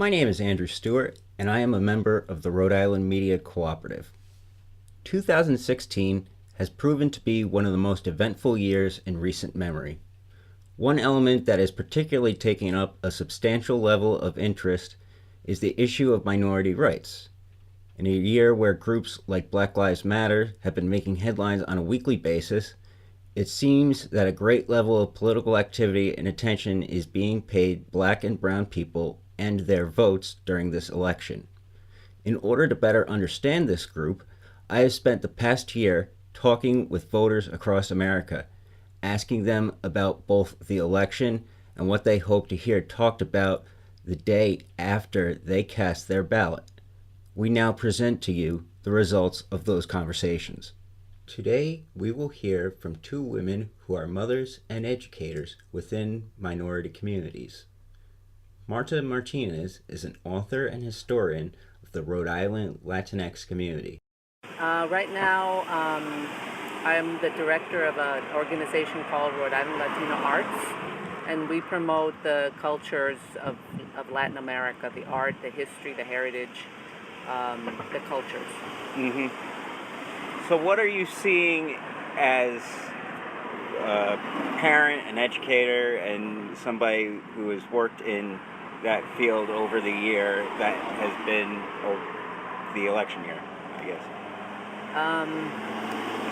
My name is Andrew Stewart, and I am a member of the Rhode Island Media Cooperative. 2016 has proven to be one of the most eventful years in recent memory. One element that is particularly taking up a substantial level of interest is the issue of minority rights. In a year where groups like Black Lives Matter have been making headlines on a weekly basis, it seems that a great level of political activity and attention is being paid black and brown people and their votes during this election. In order to better understand this group, I have spent the past year talking with voters across America, asking them about both the election and what they hope to hear talked about the day after they cast their ballot. We now present to you the results of those conversations. Today, we will hear from two women who are mothers and educators within minority communities. Marta Martinez is an author and historian of the Rhode Island Latinx community. Right now, I'm the director of an organization called Rhode Island Latino Arts, and we promote the cultures of Latin America, the art, the history, the heritage, the cultures. Mm-hmm. So what are you seeing as a parent, an educator, and somebody who has worked in that field over the year that has been the election year, I guess?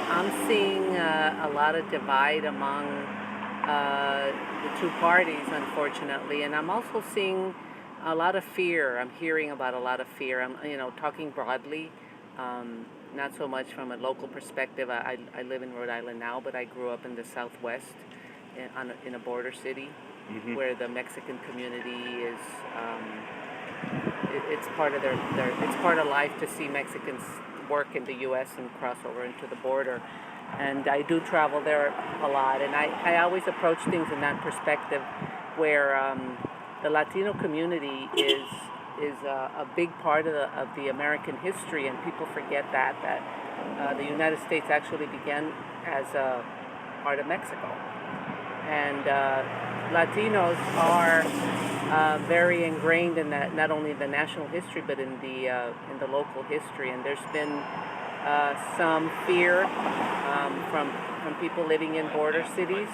I'm seeing a lot of divide among the two parties, unfortunately, and I'm also seeing a lot of fear. I'm hearing about a lot of fear. I'm, talking broadly, not so much from a local perspective. I live in Rhode Island now, but I grew up in the Southwest, in a border city, Mm-hmm. where the Mexican community is. It's part of it's part of life to see Mexicans work in the U.S. and cross over into the border. And I do travel there a lot, and I always approach things in that perspective, where the Latino community is a big part of the American history, and people forget that the United States actually began as a part of Mexico, and Latinos are very ingrained in that, not only in the national history but in the local history. And there's been some fear from people living in border cities.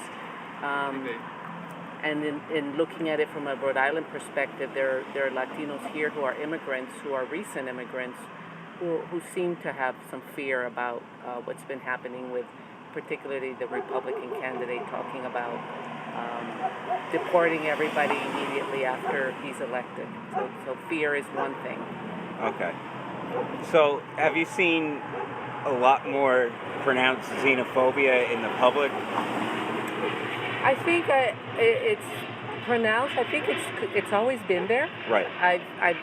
And in looking at it from a Rhode Island perspective, there are Latinos here who are immigrants, who are recent immigrants, who seem to have some fear about what's been happening with, particularly the Republican candidate, talking about deporting everybody immediately after he's elected. So fear is one thing. Okay. So have you seen a lot more pronounced xenophobia in the public? I think it's pronounced. I think it's always been there. Right. I've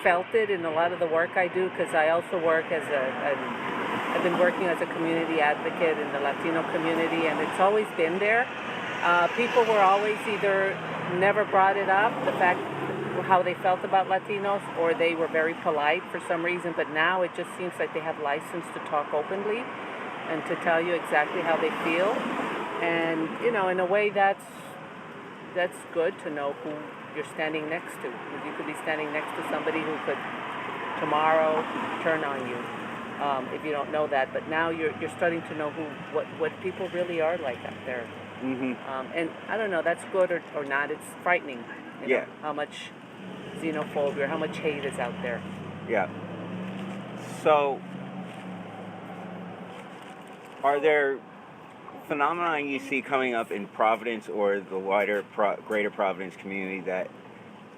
felt it in a lot of the work I do, because I also work I've been working as a community advocate in the Latino community, and it's always been there. People were always either never brought it up, the fact how they felt about Latinos, or they were very polite for some reason. But now it just seems like they have license to talk openly and to tell you exactly how they feel. And in a way, that's good to know who you're standing next to, because you could be standing next to somebody who could tomorrow turn on you, if you don't know that. But now you're starting to know what people really are like out there. Mm-hmm. And I don't know, that's good or not. It's frightening, Yeah. how much xenophobia, how much hate is out there. Yeah. So, are there phenomena you see coming up in Providence or the wider greater Providence community that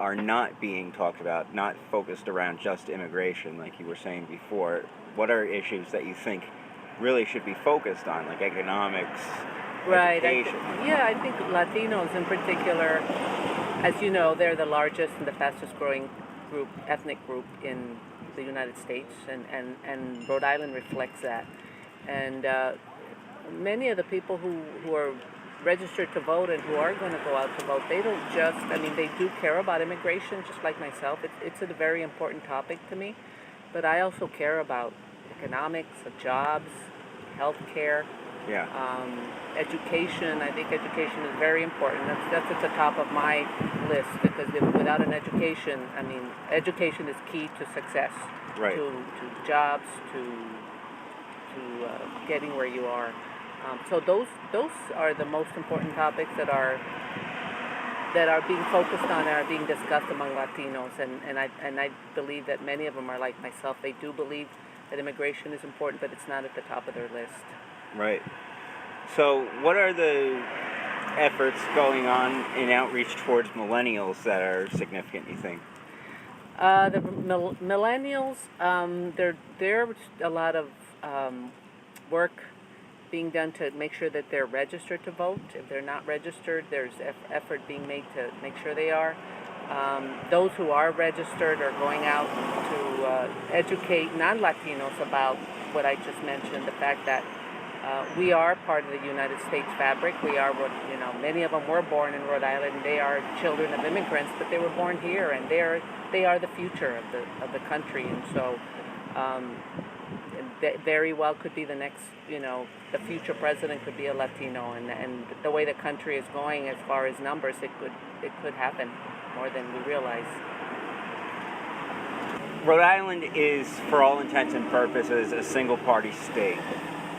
are not being talked about, not focused around just immigration, like you were saying before? What are issues that you think really should be focused on, like economics, Right. education? I think Latinos in particular, as you know, they're the largest and the fastest growing ethnic group in the United States, and Rhode Island reflects that. And many of the people who are registered to vote and who are going to go out to vote, they don't just, they do care about immigration, just like myself. It's a very important topic to me, but I also care about economics, of jobs, health care, education. And in looking at it from a Rhode Island perspective, there are Latinos here who are immigrants, who are recent immigrants, who seem to have some fear about what's been happening with, particularly the Republican candidate, talking about deporting everybody immediately after he's elected. So fear is one thing. Yeah. Education, I think education is very important. That's at the top of my list because without an education, I mean, education is key to success, Right. to jobs, to getting where you are. So those are the most important topics that are being focused on and are being discussed among Latinos, and I believe that many of them are like myself. They do believe that immigration is important, but it's not at the top of their list. Right. So, what are the efforts going on in outreach towards millennials that are significant, you think? The millennials, there's a lot of work being done to make sure that they're registered to vote. If they're not registered, there's effort being made to make sure they are. Those who are registered are going out to educate non-Latinos about what I just mentioned, the fact that we are part of the United States fabric. We are, many of them were born in Rhode Island. They are children of immigrants, but they were born here, and they are the future of the country. And so, very well could be the next, the future president could be a Latino, and the way the country is going as far as numbers, it could happen more than we realize. Rhode Island is, for all intents and purposes, a single-party state,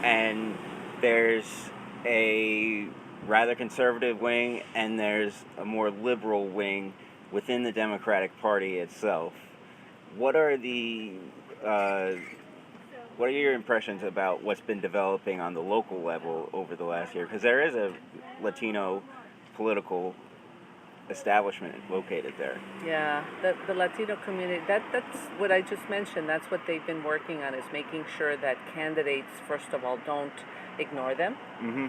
and there's a rather conservative wing, and there's a more liberal wing within the Democratic Party itself. What are your impressions about what's been developing on the local level over the last year? Because there is a Latino political establishment located there. Yeah, the Latino community, that's what I just mentioned. That's what they've been working on, is making sure that candidates, first of all, don't ignore them. Mm-hmm.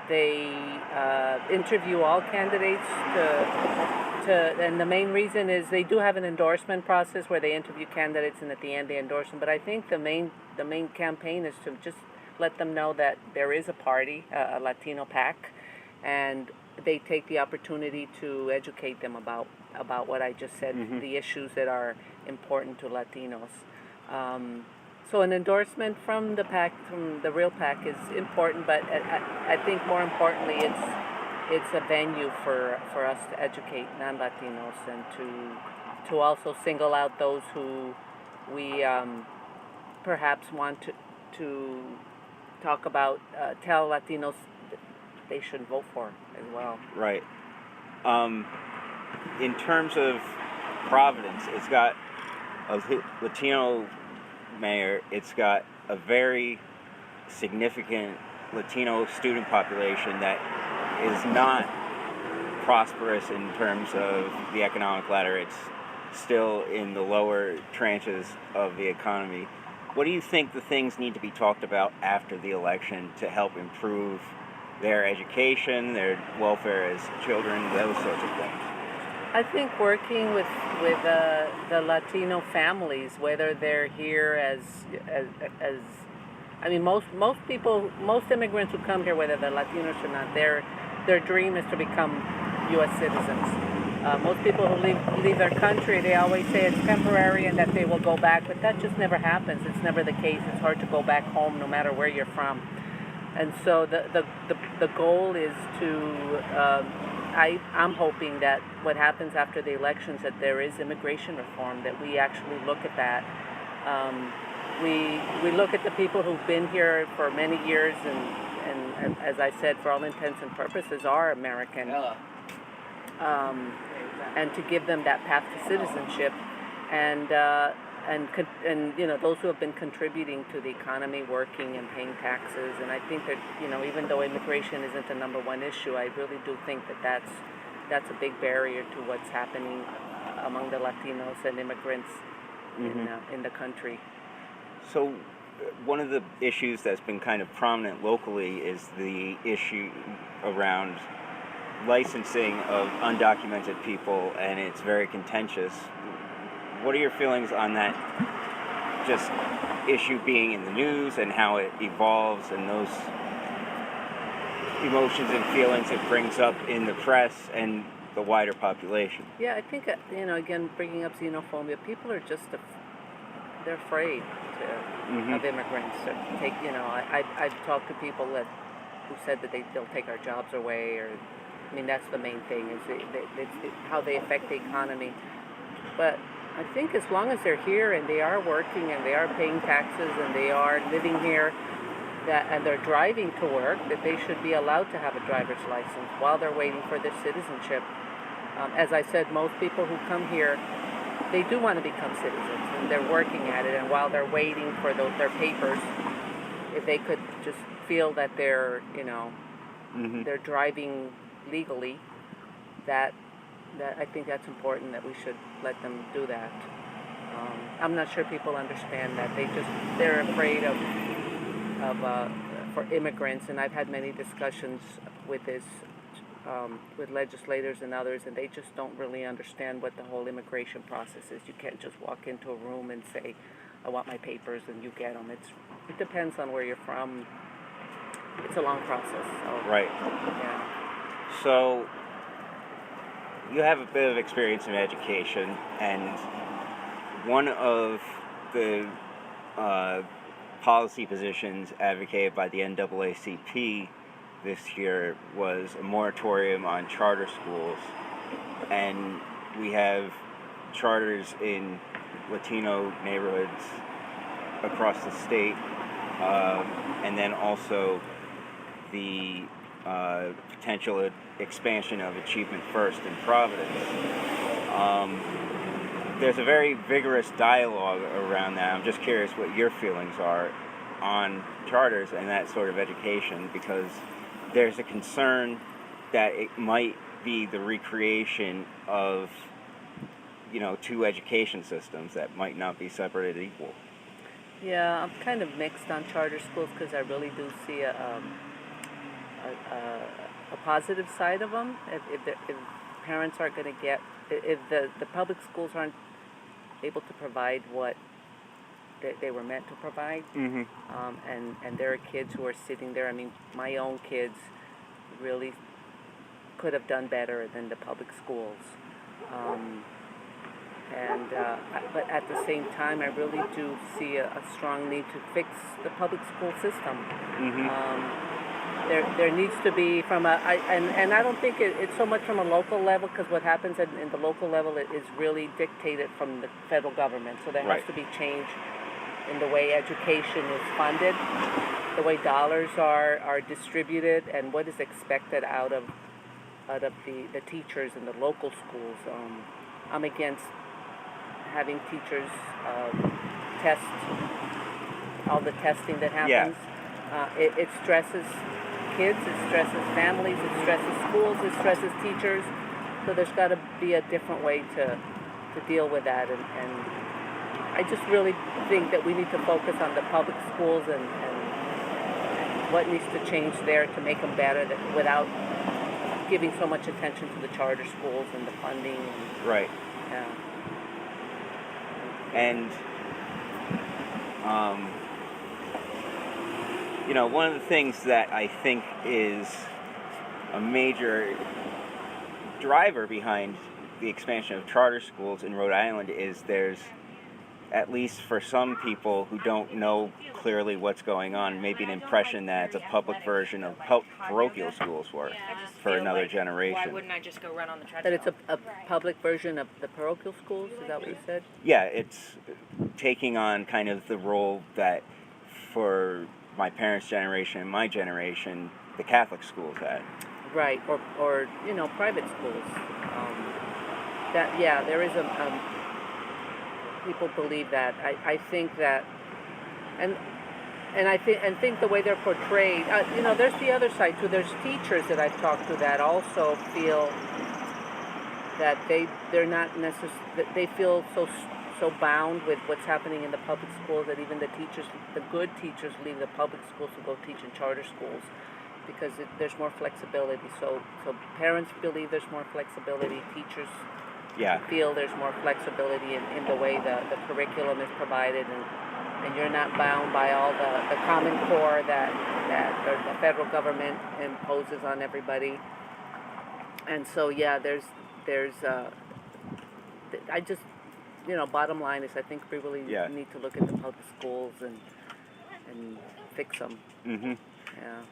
They interview all candidates and the main reason is they do have an endorsement process where they interview candidates and at the end they endorse them. But I think the main campaign is to just let them know that there is a party, a Latino PAC, and they take the opportunity to educate them about what I just said, Mm-hmm. the issues that are important to Latinos. So an endorsement from the PAC, from the real PAC, is important, but I think more importantly, it's a venue for us to educate non-Latinos and to also single out those who we perhaps want to talk about, tell Latinos that they should vote for as well. Right. In terms of Providence, it's got a Latino mayor. It's got a very significant Latino student population that is not prosperous in terms of the economic ladder. It's still in the lower tranches of the economy. What do you think the things need to be talked about after the election to help improve their education, their welfare as children, those sorts of things? I think working with the Latino families, whether they're here as I mean, most immigrants who come here, whether they're Latinos or not, their dream is to become U.S. citizens. Most people who leave their country, they always say it's temporary and that they will go back, but that just never happens. It's never the case. It's hard to go back home no matter where you're from. And so the goal is to, I'm hoping that what happens after the elections, that there is immigration reform, that we actually look at that. We look at the people who've been here for many years and as I said, for all intents and purposes, are American. And to give them that path to citizenship, and those who have been contributing to the economy, working and paying taxes. And I think that even though immigration isn't the number one issue, I really do think that that's a big barrier to what's happening among the Latinos and immigrants in the country. So one of the issues that's been kind of prominent locally is the issue around licensing of undocumented people, and it's very contentious. What are your feelings on that just issue being in the news and how it evolves and those emotions and feelings it brings up in the press and the wider population? Yeah, I think, again, bringing up xenophobia, people are just they're afraid of immigrants. Or take, I've talked to people who said that they'll take our jobs away, or I mean that's the main thing is how they affect the economy. But I think as long as they're here and they are working and they are paying taxes and they are living here, and they're driving to work, that they should be allowed to have a driver's license while they're waiting for their citizenship. As I said, most people who come here, they do want to become citizens, and they're working at it. And while they're waiting for their papers, if they could just feel that they're, they're driving legally, that I think that's important. That we should let them do that. I'm not sure people understand that. They're afraid for immigrants, and I've had many discussions with this. With legislators and others, and they just don't really understand what the whole immigration process is. You can't just walk into a room and say, I want my papers, and you get them. It depends on where you're from. It's a long process. So, Right. Yeah. So you have a bit of experience in education, and one of the policy positions advocated by the NAACP this year was a moratorium on charter schools, and we have charters in Latino neighborhoods across the state, and then also the potential expansion of Achievement First in Providence. There's a very vigorous dialogue around that. I'm just curious what your feelings are on charters and that sort of education, because there's a concern that it might be the recreation of, two education systems that might not be separated equal. Yeah, I'm kind of mixed on charter schools because I really do see a positive side of them. If parents aren't going to get, if the public schools aren't able to provide what they were meant to provide, and there are kids who are sitting there. I mean, my own kids really could have done better than the public schools, but at the same time, I really do see a strong need to fix the public school system. There needs to be and I don't think it's so much from a local level, because what happens in the local level is really dictated from the federal government. So there has to be change in the way education is funded, the way dollars are distributed, and what is expected out of the teachers in the local schools. I'm against having teachers test all the testing that happens. It stresses kids, it stresses families, it stresses schools, it stresses teachers. So there's got to be a different way to deal with that, and I just really think that we need to focus on the public schools and what needs to change there to make them better, without giving so much attention to the charter schools and the funding. Right. Yeah. And one of the things that I think is a major driver behind the expansion of charter schools in Rhode Island is there's, at least for some people who don't know clearly what's going on, maybe an impression that it's a public version of parochial schools were for another generation. Why wouldn't I just go run on the treadmill? That it's a public version of the parochial schools? Is that what you said? Yeah, it's taking on kind of the role that for my parents' generation and my generation, the Catholic schools had. Right, or private schools. There is people believe that. I think that, and I think the way they're portrayed. There's the other side too. There's teachers that I've talked to that also feel that they're not necessarily, that they feel so bound with what's happening in the public schools that even the good teachers leave the public schools to go teach in charter schools, because there's more flexibility. So parents believe there's more flexibility. Teachers feel there's more flexibility in the way the curriculum is provided, and you're not bound by all the Common Core that the federal government imposes on everybody. And so there's bottom line is I think we really Yeah. need to look at the public schools and fix them. Mm-hmm. Yeah.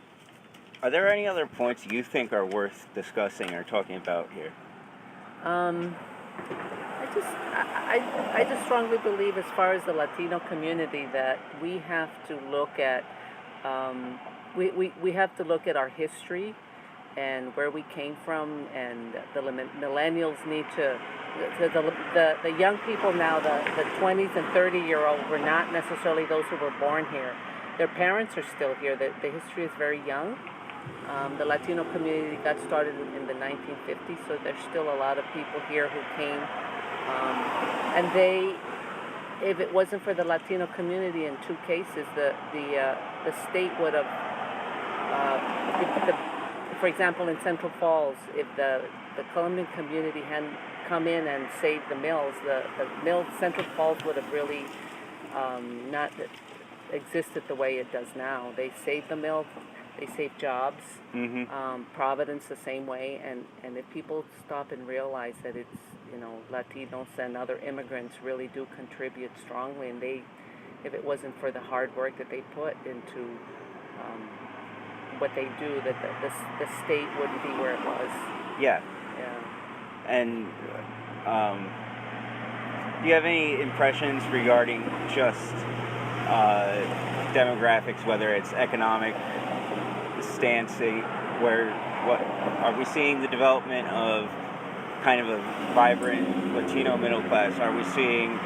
Are there any other points you think are worth discussing or talking about here? I just strongly believe, as far as the Latino community, that we have to look at we have to look at our history and where we came from, and the millennials need to the young people now, the 20s and 30-year-olds were not necessarily those who were born here. Their parents are still here. The history is very young. The Latino community got started in the 1950s, so there's still a lot of people here who came, and if it wasn't for the Latino community, in two cases, the state would have, for example, in Central Falls, if the Colombian community hadn't come in and saved the mills, Central Falls would have really not existed the way it does now. They saved the mill. They save jobs. Mm-hmm. Providence the same way, and if people stop and realize that it's, Latinos and other immigrants really do contribute strongly, and if it wasn't for the hard work that they put into what they do, that the state wouldn't be where it was. Yeah. Yeah. And do you have any impressions regarding just demographics, whether it's economic stancing, what are we seeing the development of kind of a vibrant Latino middle class? Are we seeing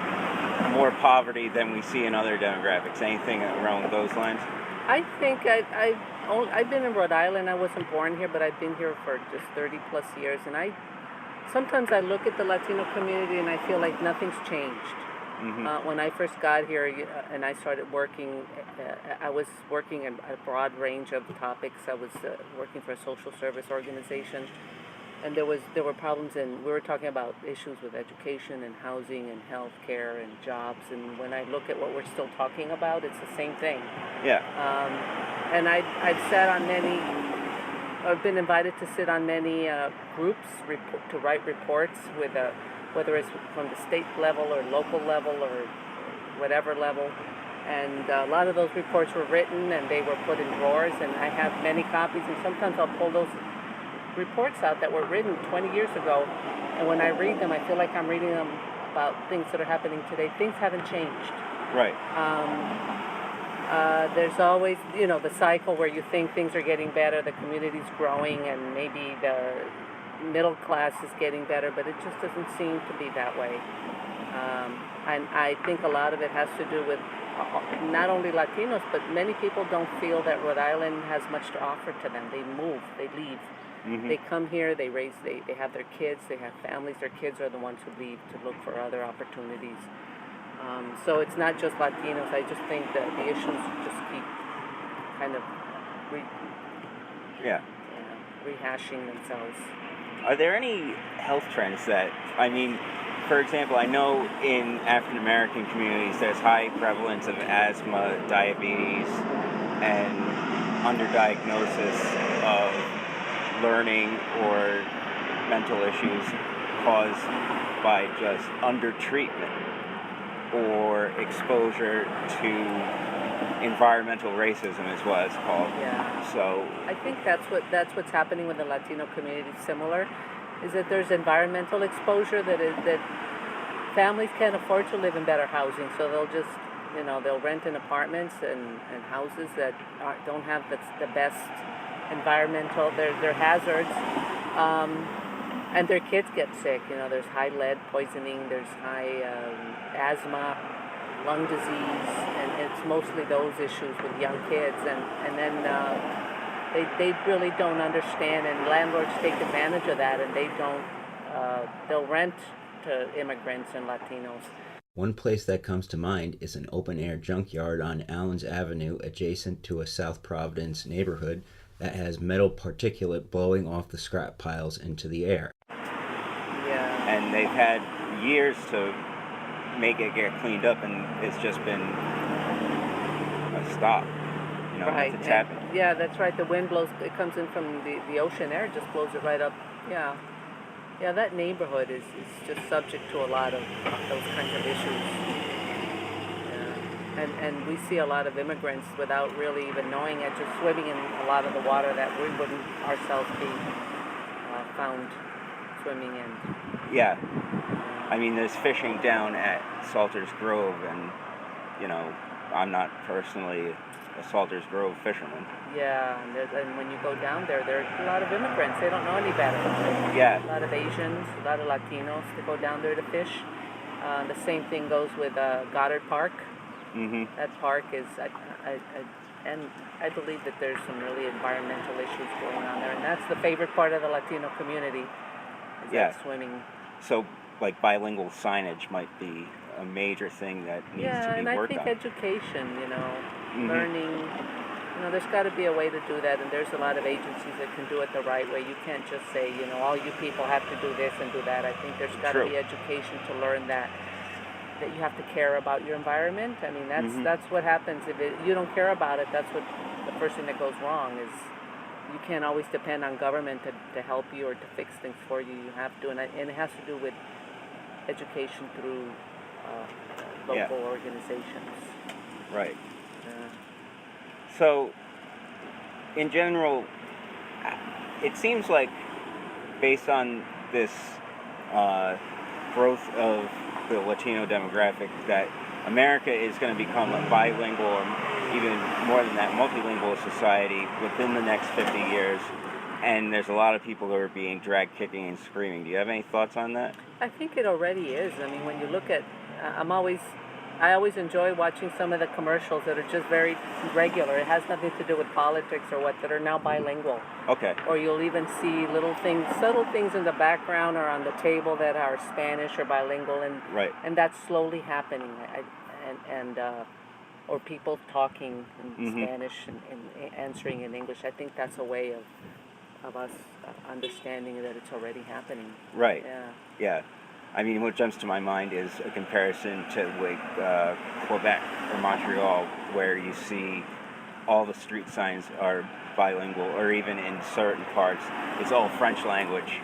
more poverty than we see in other demographics? Anything around those lines? I think I've been in Rhode Island. I wasn't born here, but I've been here for just 30 plus years, and sometimes I look at the Latino community and I feel like nothing's changed. Mm-hmm. When I first got here and I started working, I was working in a broad range of topics. I was working for a social service organization, and there were problems, and we were talking about issues with education and housing and health care and jobs. And when I look at what we're still talking about, it's the same thing. Yeah. And I've sat on many. I've been invited to sit on many groups to write reports with whether it's from the state level or local level or whatever level. And a lot of those reports were written and they were put in drawers, and I have many copies, and sometimes I'll pull those reports out that were written 20 years ago, and when I read them, I feel like I'm reading them about things that are happening today. Things haven't changed. Right. There's always, the cycle where you think things are getting better, the community's growing, and maybe the middle class is getting better, but it just doesn't seem to be that way. And I think a lot of it has to do with not only Latinos, but many people don't feel that Rhode Island has much to offer to them. They move, they leave. Mm-hmm. They come here, they have their kids, they have families. Their kids are the ones who leave to look for other opportunities. So it's not just Latinos. I just think that the issues just keep kind of rehashing themselves. Are there any health trends that, for example, I know in African American communities there's high prevalence of asthma, diabetes, and underdiagnosis of learning or mental issues caused by just undertreatment or exposure to environmental racism is what it's called. Yeah. So I think that's what's happening with the Latino community. Similar, is that there's environmental exposure that families can't afford to live in better housing, so they'll just they'll rent in apartments and houses that don't have the best environmental. They're hazards, and their kids get sick. There's high lead poisoning. There's high asthma, lung disease, and it's mostly those issues with young kids, and then they really don't understand, and landlords take advantage of that, and they'll rent to immigrants and Latinos. One place that comes to mind is an open-air junkyard on Allens Avenue adjacent to a South Providence neighborhood that has metal particulate blowing off the scrap piles into the air. Yeah. And they've had years to make it get cleaned up, and it's just been a stop. Right. It's happened. Yeah, that's right. The wind blows. It comes in from the ocean air. It just blows it right up. Yeah. Yeah, that neighborhood is just subject to a lot of those kinds of issues. Yeah. And we see a lot of immigrants without really even knowing it, just swimming in a lot of the water that we wouldn't ourselves be found swimming in. Yeah, I mean, there's fishing down at Salters Grove, and you know, I'm not personally a Salters Grove fisherman. Yeah, and when you go down there, there are a lot of immigrants. They don't know any better. Yeah. A lot of Asians, a lot of Latinos that go down there to fish. The same thing goes with Goddard Park. Mhm. That park is, and I believe that there's some really environmental issues going on there, and that's the favorite part of the Latino community, is Yeah. that swimming. So, like, bilingual signage might be a major thing that needs Yeah, to be and I worked think on. education, Mhm. learning, there's got to be a way to do that, and there's a lot of agencies that can do it the right way. You can't just say, all you people have to do this and do that. I think there's got to True. be education to learn that you have to care about your environment. I mean, Mhm. that's what happens if you don't care about it. That's what the first thing that goes wrong is you can't always depend on government to help you or to fix things for you. You have to, and it has to do with education through Yeah. local organizations. Right. Uh, So, in general, it seems like, based on this uh, growth of the Latino demographic, that America is going to become a bilingual, or even more than that, multilingual society within the next 50 years. And there's a lot of people who are being dragged kicking and screaming. Do you have any thoughts on that? I think it already is. I mean, when you look at, I always enjoy watching some of the commercials that are just very regular. It has nothing to do with politics or what, that are now bilingual. Okay. Or you'll even see little things, subtle things in the background or on the table that are Spanish or bilingual, Right. and that's slowly happening. Or people talking in Mhm. Spanish and answering in English. I think that's a way of us understanding that it's already happening. Right. Yeah. Yeah. I mean, what jumps to my mind is a comparison to like Quebec or Montreal, where you see all the street signs are bilingual, or even in certain parts, it's all French language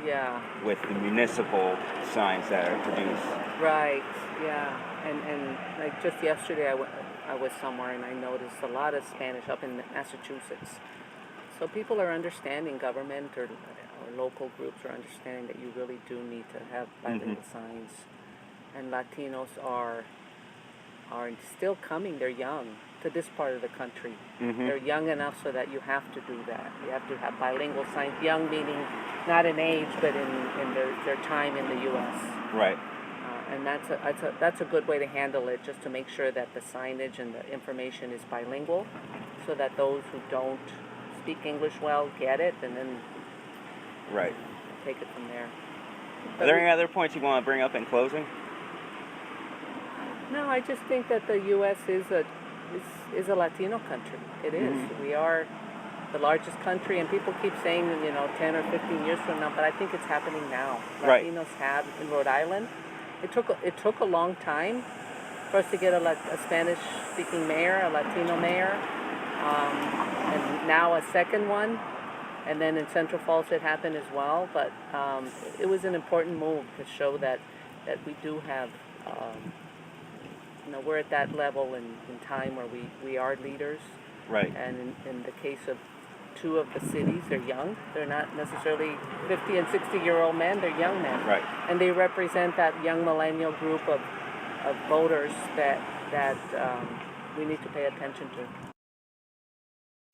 Yeah. with the municipal signs that are produced. Right. Yeah. And like just yesterday, I was somewhere and I noticed a lot of Spanish up in Massachusetts. So people are understanding, government or local groups are understanding that you really do need to have bilingual signs. And Latinos are still coming. They're young to this part of the country. Mhm. They're young enough so that you have to do that. You have to have bilingual signs. Young meaning not in age, but in their time in the U.S. Right. And that's a good way to handle it, just to make sure that the signage and the information is bilingual, so that those who don't speak English well get it, and then Right. take it from there. Are there any other points you want to bring up in closing? No, I just think that the U.S. is a Latino country. It is. We are the largest country, and people keep saying 10 or 15 years from now, but I think it's happening now. Right. Latinos have in Rhode Island. It took a long time for us to get a Spanish-speaking mayor, a Latino mayor, and now a second one. And then in Central Falls it happened as well. But it was an important move to show that we do have, we're at that level in time where we are leaders. Right. And in the case of two of the cities, they're young. They're not necessarily 50 and 60-year-old men. They're young men. Right. And they represent that young millennial group of voters that we need to pay attention to.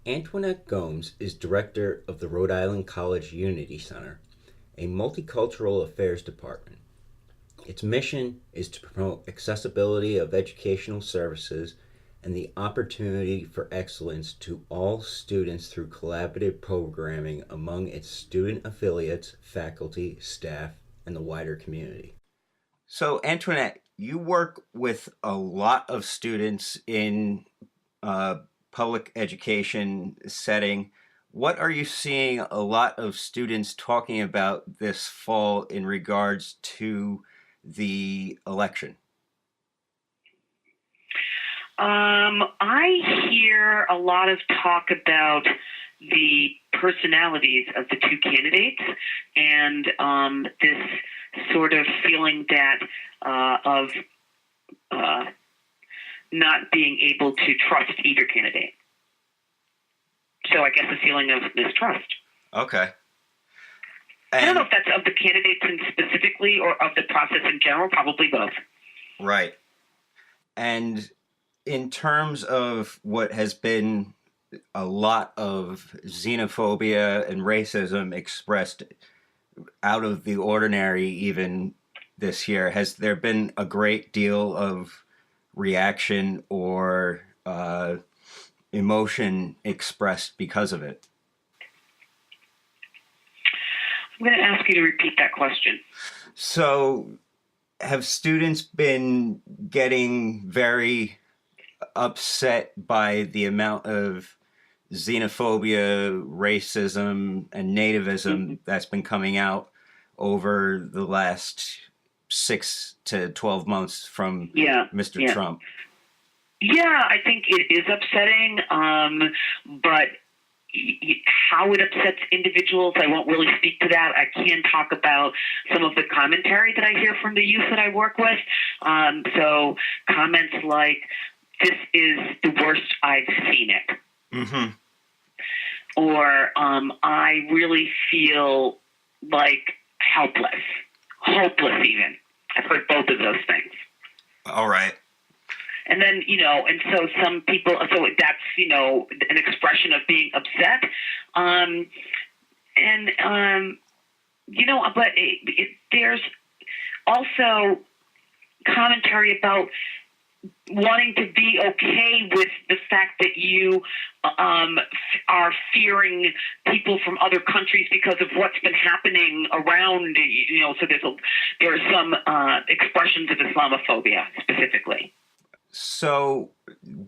Antoinette Gomes is director of the Rhode Island College Unity Center, a multicultural affairs department. Its mission is to promote accessibility of educational services and the opportunity for excellence to all students through collaborative programming among its student affiliates, faculty, staff, and the wider community. So, Antoinette, you work with a lot of students in public education setting. What are you seeing a lot of students talking about this fall in regards to the election? I hear a lot of talk about the personalities of the two candidates and this sort of feeling that of not being able to trust either candidate. So I guess a feeling of mistrust. Okay. I don't know if that's of the candidates in specifically or of the process in general, probably both. Right. And in terms of what has been a lot of xenophobia and racism expressed out of the ordinary even this year, has there been a great deal of reaction or emotion expressed because of it? I'm going to ask you to repeat that question. So, have students been getting very upset by the amount of xenophobia, racism, and nativism that's been coming out over the last 6 to 12 months from Mr. Trump? Yeah, I think it is upsetting, but how it upsets individuals, I won't really speak to that. I can talk about some of the commentary that I hear from the youth that I work with. So comments like, "This is the worst I've seen it." Mm-hmm. Or I really feel like helpless, hopeless even. I've heard both of those things. All right. And then, and so some people, so that's, an expression of being upset. But there's also commentary about wanting to be okay with the fact that you are fearing people from other countries because of what's been happening around, so there are some expressions of Islamophobia specifically. So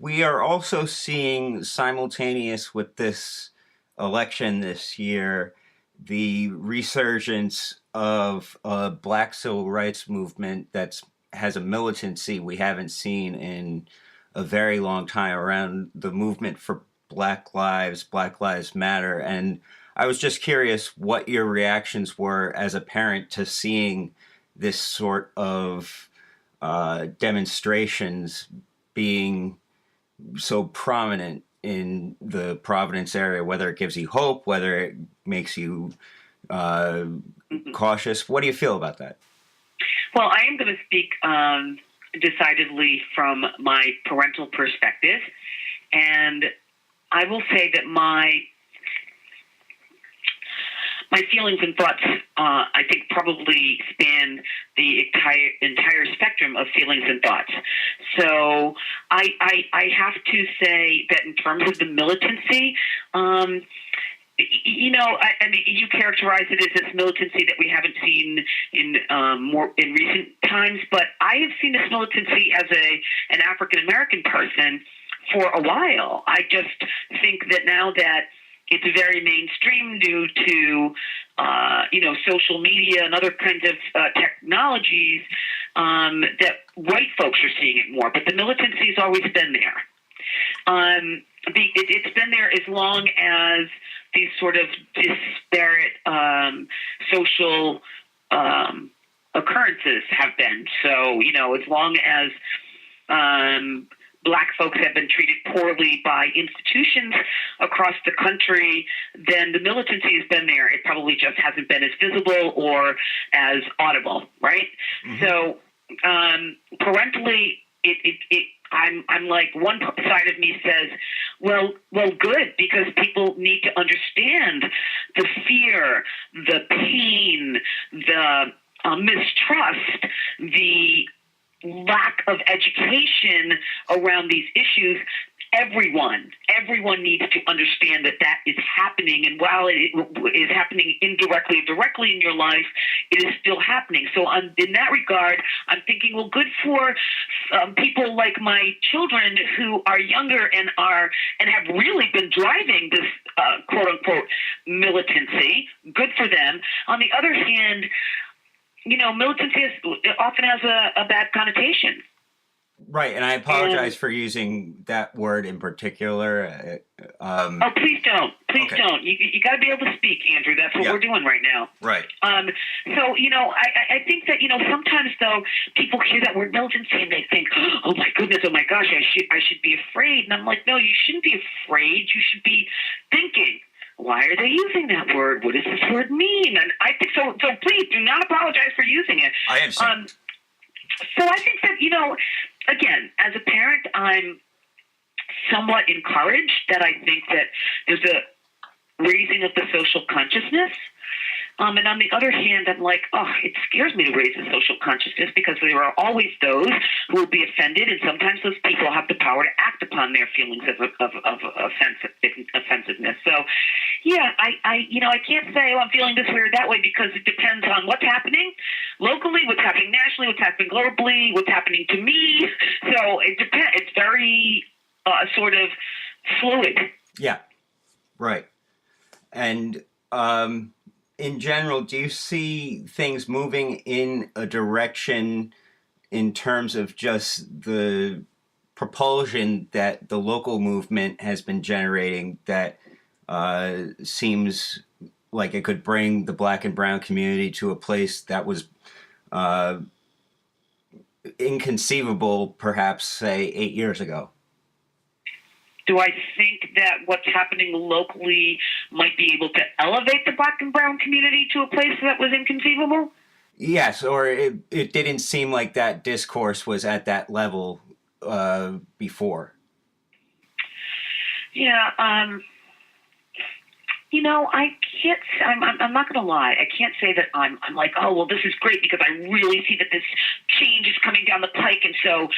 we are also seeing simultaneous with this election this year, the resurgence of a Black civil rights movement that has a militancy we haven't seen in a very long time around the movement for Black Lives Matter. And I was just curious what your reactions were as a parent to seeing this sort of demonstrations being so prominent in the Providence area, whether it gives you hope, whether it makes you cautious. What do you feel about that? Well, I am going to speak decidedly from my parental perspective, and I will say that my feelings and thoughts, I think, probably span the entire spectrum of feelings and thoughts. So I have to say that in terms of the militancy, I mean, you characterize it as this militancy that we haven't seen in recent times, but I have seen this militancy as an African American person for a while. I just think that now that it's very mainstream due to, social media and other kinds of technologies, that white folks are seeing it more. But the militancy has always been there. It's been there as long as these sort of disparate social occurrences have been. So, as long as Black folks have been treated poorly by institutions across the country, then the militancy has been there. It probably just hasn't been as visible or as audible, right? Mm-hmm. So parentally, I'm like, one side of me says, well, good, because people need to understand the fear, the pain, the mistrust, the lack of education around these issues. Everyone needs to understand that is happening, and while it is happening indirectly or directly in your life, it is still happening. So in that regard, I'm thinking, well, good for people like my children who are younger and have really been driving this quote unquote militancy. Good for them. On the other hand, militancy often has a bad connotation. Right, and I apologize for using that word in particular. Oh, please don't. Please Okay. don't. You got to be able to speak, Andrew. That's what Yeah. we're doing right now. Right. So, I think that, sometimes, though, people hear that word militancy and they think, oh, my goodness, oh, my gosh, I should be afraid. And I'm like, no, you shouldn't be afraid. You should be thinking, why are they using that word? What does this word mean? And I think so please do not apologize for using it. I understand. So I think that, again, as a parent, I'm somewhat encouraged that I think that there's a raising of the social consciousness. And on the other hand, I'm like, it scares me to raise the social consciousness because there are always those who will be offended, and sometimes those people have the power to act upon their feelings of offensiveness. So, yeah, I can't say, I'm feeling this way or that way because it depends on what's happening locally, what's happening nationally, what's happening globally, what's happening to me. So it depends. It's very sort of fluid. Yeah. Right. And in general, do you see things moving in a direction in terms of just the propulsion that the local movement has been generating that seems like it could bring the Black and brown community to a place that was inconceivable, perhaps, say, 8 years ago? Do I think that what's happening locally might be able to elevate the Black and brown community to a place that was inconceivable? Yes, or it didn't seem like that discourse was at that level before. Yeah, I can't. I'm not going to lie. I can't say that I'm like, oh well, this is great because I really see that this change is coming down the pike, and so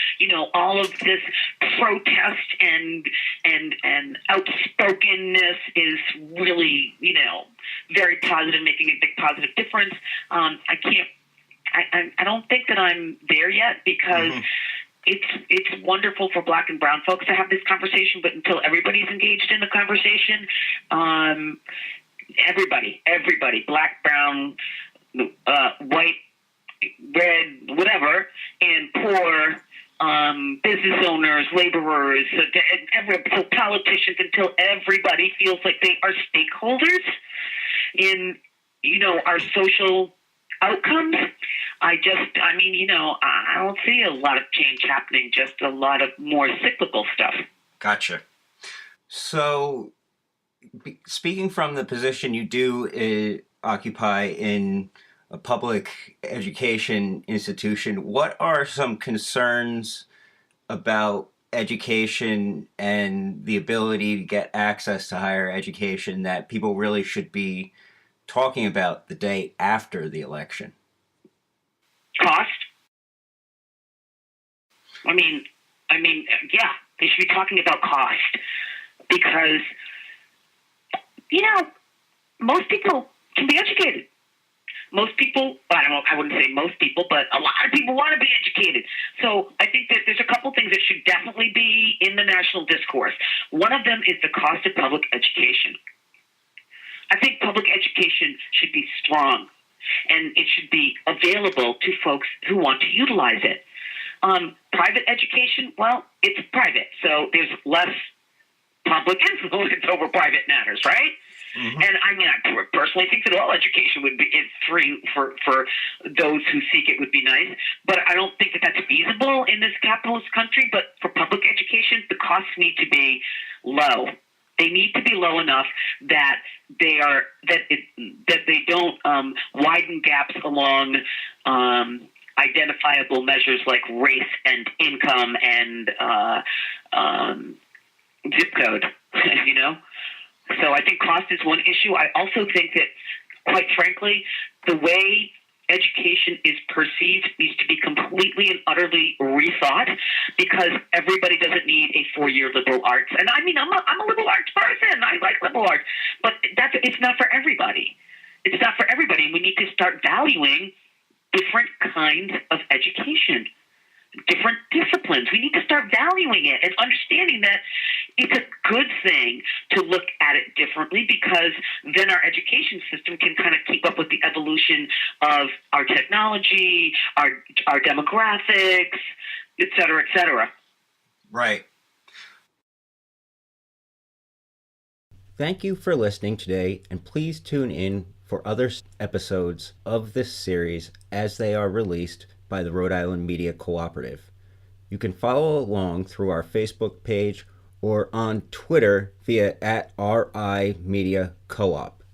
all of this protest and outspokenness is really very positive, making a big positive difference. I can't. I don't think that I'm there yet because. It's wonderful for Black and brown folks to have this conversation, but until everybody's engaged in the conversation, everybody, Black, brown, white, red, whatever, and poor, business owners, laborers, so politicians, until everybody feels like they are stakeholders in, our social outcomes. I don't see a lot of change happening, just a lot of more cyclical stuff. Gotcha. So, speaking from the position you do occupy in a public education institution, what are some concerns about education and the ability to get access to higher education that people really should be talking about the day after the election? Cost. Yeah, they should be talking about cost because, most people can be educated. Most people, I wouldn't say most people, but a lot of people want to be educated. So I think that there's a couple things that should definitely be in the national discourse. One of them is the cost of public education. I think public education should be strong, and it should be available to folks who want to utilize it. Private education, well, it's private, so there's less public influence over private matters, right? Mm-hmm. And I personally think that all education is free for those who seek it would be nice, but I don't think that that's feasible in this capitalist country. But for public education, the costs need to be low. They need to be low enough that they don't widen gaps along identifiable measures like race and income and zip code. So I think cost is one issue. I also think that, quite frankly, the way education is perceived needs to be completely and utterly rethought because everybody doesn't need a 4-year liberal arts. And I'm a liberal arts person. I like liberal arts. But it's not for everybody. It's not for everybody. And we need to start valuing different kinds of education, different disciplines. We need to start valuing it and understanding that it's a good thing to look at it differently because then our education system can kind of keep up with the evolution of our technology, our demographics, et cetera, et cetera. Right. Thank you for listening today, and please tune in for other episodes of this series as they are released by the Rhode Island Media Cooperative. You can follow along through our Facebook page or on Twitter via @RI Media Co-op.